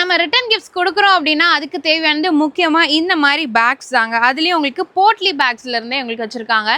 நம்ம return gifts கொடுக்குறோம் அப்படின்னா அதுக்கு தேவையானது முக்கியமாக இந்த மாதிரி பேக்ஸ் தாங்க. அதுலேயும் உங்களுக்கு போட்லி பேக்ஸ்லேருந்தே உங்களுக்கு வச்சுருக்காங்க.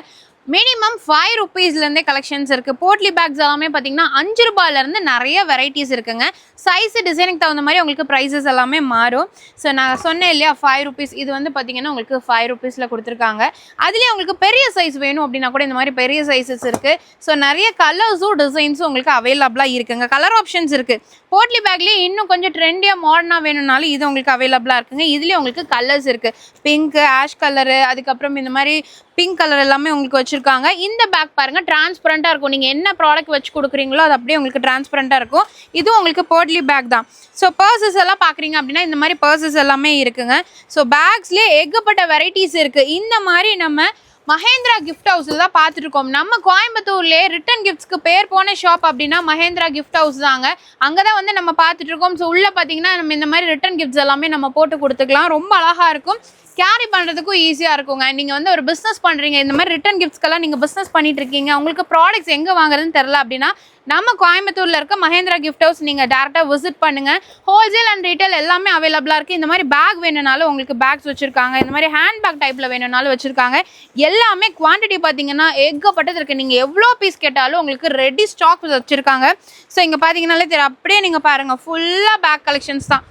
மினிமம் 5 ரூபீஸ்லேருந்தே கலெக்ஷன்ஸ் இருக்குது. போட்லி பேக்ஸ் எல்லாமே பார்த்தீங்கன்னா 5 ரூபாயிலேருந்து நிறைய வெரைட்டிஸ் இருக்குங்க. சைஸு டிசைனுக்கு தகுந்த மாதிரி உங்களுக்கு ப்ரைஸஸ் எல்லாமே மாறும். ஸோ நான் சொன்னேன் இல்லையா 5 ரூபீஸ், இது வந்து பார்த்தீங்கன்னா உங்களுக்கு 5 ரூபீஸில் கொடுத்துருக்காங்க. அதுலேயே உங்களுக்கு பெரிய சைஸ் வேணும் அப்படின்னா கூட இந்த மாதிரி பெரிய சைஸஸ் இருக்குது. ஸோ நிறைய கலர்ஸும் டிசைன்ஸும் உங்களுக்கு அவைலபிளாக இருக்குங்க. கலர் ஆப்ஷன்ஸ் இருக்குது. போட்லி பேக்லேயே இன்னும் கொஞ்சம் ட்ரெண்டியாக மாடர்னாக வேணும்னாலும் இது உங்களுக்கு அவைலபிளாக இருக்குங்க. இதுலேயே உங்களுக்கு கலர்ஸ் இருக்குது. பிங்க்கு, ஆஷ் கலரு, அதுக்கப்புறம் இந்த மாதிரி பிங்க் கலர் எல்லாமே உங்களுக்கு வச்சுருக்காங்க. இந்த பேக் பாருங்கள், டிரான்ஸ்பரண்ட்டாக இருக்கும். நீங்கள் என்ன ப்ராடக்ட் வச்சு கொடுக்குறீங்களோ அது அப்படியே உங்களுக்கு டிரான்ஸ்பரண்ட்டாக இருக்கும். இதுவும் உங்களுக்கு போட்லி பேக் தான். ஸோ பர்சஸ் எல்லாம் பார்க்குறீங்க அப்படின்னா இந்த மாதிரி பர்சஸ் எல்லாமே இருக்குங்க. ஸோ பேக்ஸ்லேயே ஏகப்பட்ட வெரைட்டிஸ் இருக்குது. இந்த மாதிரி நம்ம மஹேந்திரா கிஃப்ட் ஹவுஸில் தான் பார்த்துருக்கோம். நம்ம கோயம்புத்தூர்லேயே ரிட்டன் கிஃப்ட்ஸ்க்கு பேர் போன ஷாப் அப்படின்னா மஹேந்திரா கிஃப்ட் ஹவுஸ் தாங்க. அங்கே தான் வந்து நம்ம பார்த்துட்ருக்கோம். ஸோ உள்ளே பார்த்தீங்கன்னா நம்ம இந்த மாதிரி ரிட்டன் கிஃப்ட்ஸ் எல்லாமே நம்ம போட்டு கொடுத்துக்கலாம். ரொம்ப அழகாக இருக்கும். கேரி பண்ணுறதுக்கும் ஈஸியாக இருக்குங்க. நீங்கள் வந்து ஒரு பிஸ்னஸ் பண்ணுறீங்க, இந்த மாதிரி ரிட்டன் கிஃப்ட்ஸ்க்கெல்லாம் நீங்கள் பிஸ்னஸ் பண்ணிட்டு இருக்கீங்க, உங்களுக்கு ப்ராடக்ட்ஸ் எங்கே வாங்குறதுன்னு தெரில அப்படின்னா நம்ம கோயம்புத்தூரில் இருக்க மஹேந்திரா கிஃப்ட் ஹவுஸ் நீங்கள் டேரெக்டாக விசிட் பண்ணுங்கள். ஹோல்சேல் அண்ட் ரீட்டைல் எல்லாமே அவைலபிளாக இருக்குது. இந்த மாதிரி பேக் வேணும்னாலும் உங்களுக்கு பேக்ஸ் வச்சுருக்காங்க. இந்த மாதிரி ஹேண்ட் பேக் டைப்பில் வேணும்னாலும் வச்சுருக்காங்க. எல்லாமே குவான்டிட்டி பார்த்தீங்கன்னா ஏகப்பட்டது இருக்குது. நீங்கள் எவ்வளோ பீஸ் கேட்டாலும் உங்களுக்கு ரெடி ஸ்டாக் வச்சுருக்காங்க. ஸோ இங்கே பார்த்தீங்கன்னாலே தெரியும். அப்படியே நீங்கள் பாருங்கள், ஃபுல்லாக பேக் கலெக்ஷன்ஸ் தான்.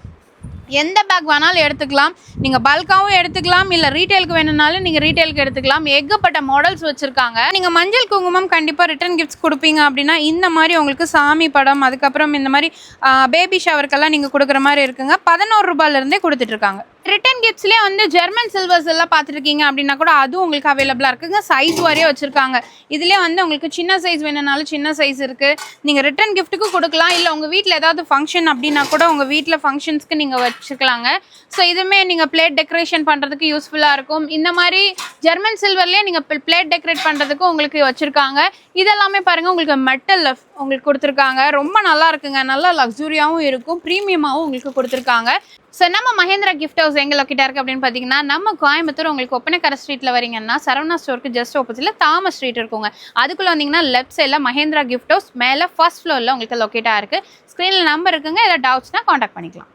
எந்த பேக் வேணாலும் எடுத்துக்கலாம். நீங்கள் பல்காகவும் எடுத்துக்கலாம், இல்லை ரீட்டைலுக்கு வேணும்னாலும் நீங்கள் ரீட்டைலுக்கு எடுத்துக்கலாம். ஏகப்பட்ட மாடல்ஸ் வச்சுருக்காங்க. நீங்கள் மஞ்சள் குங்குமம் கண்டிப்பாக ரிட்டன் கிஃப்ட்ஸ் கொடுப்பீங்க அப்படின்னா இந்த மாதிரி உங்களுக்கு சாமி படம், அதுக்கப்புறம் இந்த மாதிரி பேபி ஷவருக்கெல்லாம் நீங்கள் கொடுக்குற மாதிரி இருக்குங்க. 11 ரூபாயிலேருந்தே கொடுத்துட்ருக்காங்க. ரிட்டன் கிஃப்ட்ஸ்லேயே வந்து ஜெர்மன் சில்வர்ஸ் எல்லாம் பார்த்துருக்கீங்க அப்படின்னா கூட அதுவும் உங்களுக்கு அவைலபிளாக இருக்குங்க. சைஸ் வாரியாக வச்சுருக்காங்க. இதுலேயே வந்து உங்களுக்கு சின்ன சைஸ் வேணும்னாலும் சின்ன சைஸ் இருக்குது. நீங்கள் ரிட்டன் கிஃப்ட்டுக்கும் கொடுக்கலாம், இல்லை உங்கள் வீட்டில் ஏதாவது ஃபங்க்ஷன் அப்படின்னா கூட உங்கள் வீட்டில் ஃபங்க்ஷன்ஸ்க்கு நீங்கள் வச்சுக்கலாங்க. ஸோ இதுவுமே நீங்கள் பிளேட் டெக்கரேஷன் பண்ணுறதுக்கு யூஸ்ஃபுல்லாக இருக்கும். இந்த மாதிரி ஜெர்மன் சில்வர்லேயே நீங்கள் பிளேட் டெக்கரேட் பண்ணுறதுக்கும் உங்களுக்கு வச்சுருக்காங்க. இதெல்லாமே பாருங்கள், உங்களுக்கு மெட்டல் உங்களுக்கு கொடுத்துருக்காங்க. ரொம்ப நல்லா இருக்குங்க. நல்லா லக்ஸுரியாகவும் இருக்கும், ப்ரீமியமாகவும் உங்களுக்கு கொடுத்துருக்காங்க. ஸோ நம்ம மஹேந்திரா கிஃப்ட் ஹவுஸ் எங்கே லொக்கேட்டாக இருக்குது அப்படின்னு பார்த்தீங்கன்னா நம்ம கோயம்புத்தூர் உங்களுக்கு ஒப்பனக்கரை ஸ்ட்ரீட்டில் வரீங்கன்னா சரவணா ஸ்டோருக்கு ஜஸ்ட் ஆப்போசிட்டில் தாமஸ் ஸ்ட்ரீட் இருக்குங்க. அதுக்குள்ளே வந்தீங்கன்னா லெஃப்ட் சைடில் மஹேந்திரா கிஃப்ட் ஹவுஸ் மேலே ஃபர்ஸ்ட் ஃப்ளோரில் உங்களுக்கு லொக்கேட்டாக இருக்குது. ஸ்க்ரீனில் நம்பர் இருக்குங்க. ஏதாவது டவுட்ஸ்னால் காண்டாக்ட் பண்ணிக்கலாம்.